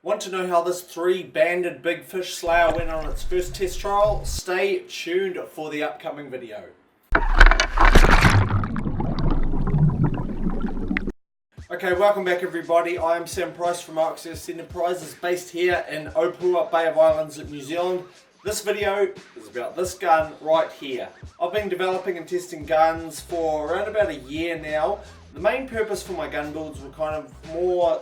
Want to know how this 3-banded big fish slayer went on its first test trial? Stay tuned for the upcoming video. Okay, welcome back everybody. I am Sam Price from OXS Enterprises, based here in Opua, Bay of Islands, New Zealand. This video is about this gun right here. I've been developing and testing guns for around about a year now. The main purpose for my gun builds were kind of more,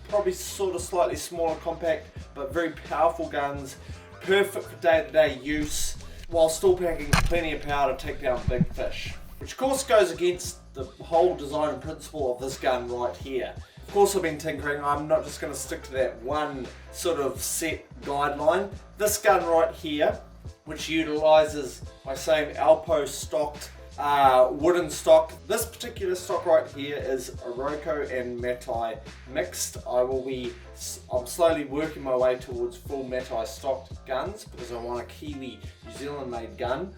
probably sort of slightly smaller, compact, but very powerful guns, perfect for day-to-day use, while still packing plenty of power to take down big fish. Which of course goes against the whole design and principle of this gun right here. Of course I've been tinkering, I'm not just going to stick to that one sort of set guideline. This gun right here, which utilises my same Alpo stocked wooden stock. This particular stock right here is Iroko and Matai mixed. I'm slowly working my way towards full Matai stocked guns because I want a Kiwi New Zealand made gun.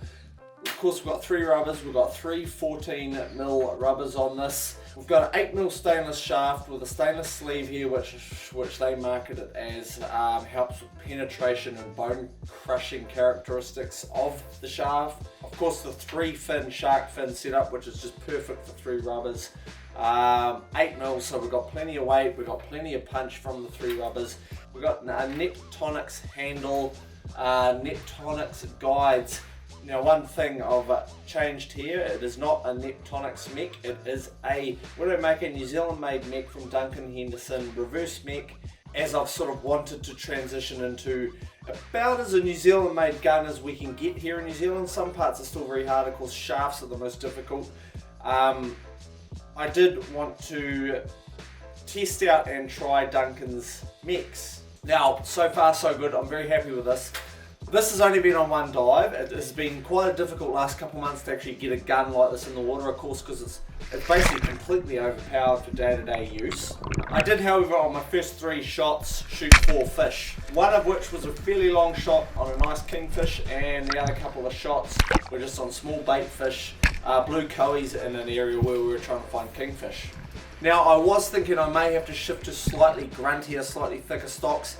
Of course we've got 3 rubbers, we've got 3 14mm rubbers on this. We've got an 8mm stainless shaft with a stainless sleeve here which they market it as helps with penetration and bone crushing characteristics of the shaft. Of course the 3-fin shark fin setup, which is just perfect for 3 rubbers. 8mm, so we've got plenty of weight, we've got plenty of punch from the 3 rubbers. We've got a Neptonics handle, Neptonics guides. Now one thing I've changed here, it is not a Neptonics mech, it is a Widowmaker New Zealand made mech from Duncan Henderson, reverse mech, as I've sort of wanted to transition into about as a New Zealand made gun as we can get here in New Zealand. Some parts are still very hard, of course shafts are the most difficult. I did want to test out and try Duncan's mechs. Now so far so good, I'm very happy with this. This has only been on one dive. It has been quite a difficult last couple months to actually get a gun like this in the water, of course, because it's basically completely overpowered for day-to-day use. I did, however, on my first 3 shots, shoot 4 fish. One of which was a fairly long shot on a nice kingfish, and the other couple of shots were just on small bait fish, blue coeys in an area where we were trying to find kingfish. Now, I was thinking I may have to shift to slightly gruntier, slightly thicker stocks.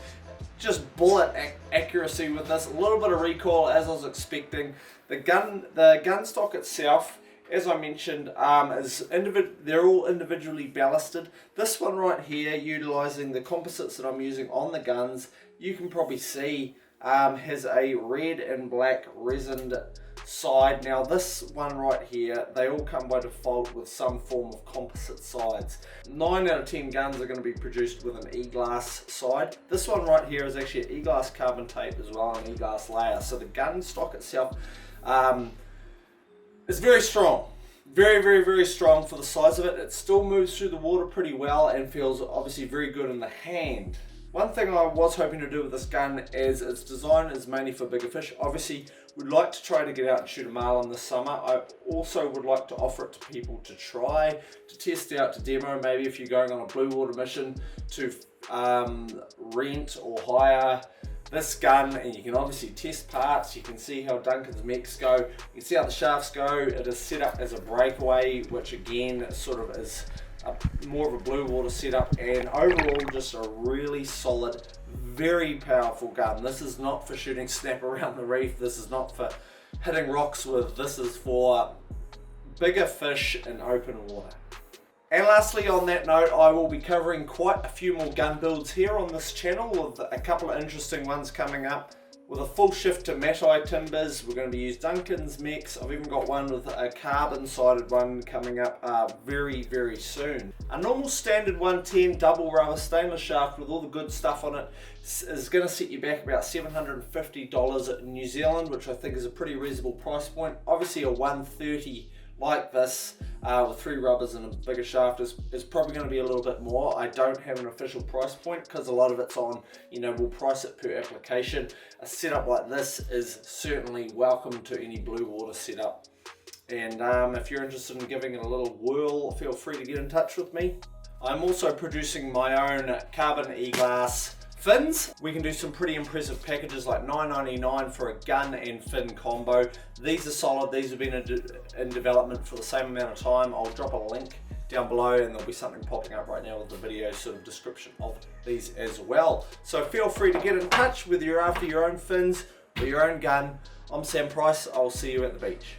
Just bullet accuracy with this, a little bit of recoil as I was expecting. The gun stock itself, as I mentioned, they're all individually ballasted. This one right here, utilizing the composites that I'm using on the guns, you can probably see has a red and black resined side. Now this one right here, they all come by default with some form of composite sides. 9 out of 10 guns are going to be produced with an e-glass side. This one right here is actually an e-glass carbon tape as well, an e-glass layer. So the gun stock itself is very strong. Very strong for the size of it. It still moves through the water pretty well and feels obviously very good in the hand. One thing I was hoping to do with this gun is its design is mainly for bigger fish. Obviously, we'd like to try to get out and shoot a marlin this summer. I also would like to offer it to people to try, to test out, to demo. Maybe if you're going on a Bluewater mission to rent or hire this gun, and you can obviously test parts. You can see how Duncan's mechs go. You can see how the shafts go. It is set up as a breakaway, which again sort of is more of a Bluewater setup, and overall just a really solid, very powerful gun. This is not for shooting snap around the reef, this is not for hitting rocks with, this is for bigger fish in open water. And lastly, on that note, I will be covering quite a few more gun builds here on this channel, with a couple of interesting ones coming up. With a full shift to Matai timbers, we're going to use Duncan's mechs. I've even got one with a carbon sided one coming up very soon. A normal standard 110 double rubber stainless shaft with all the good stuff on it is going to set you back about $750 New Zealand, which I think is a pretty reasonable price point. Obviously a 130 like this with 3 rubbers and a bigger shaft is probably going to be a little bit more. I don't have an official price point because a lot of it's on, we'll price it per application. A setup like this is certainly welcome to any Bluewater setup. And if you're interested in giving it a little whirl, feel free to get in touch with me. I'm also producing my own carbon e-glass fins. We can do some pretty impressive packages like $9.99 for a gun and fin combo. These are solid. These have been in development for the same amount of time. I'll drop a link down below, and there'll be something popping up right now with the video sort of description of these as well. So feel free to get in touch whether you're after your own fins or your own gun. I'm Sam Price, I'll see you at the beach.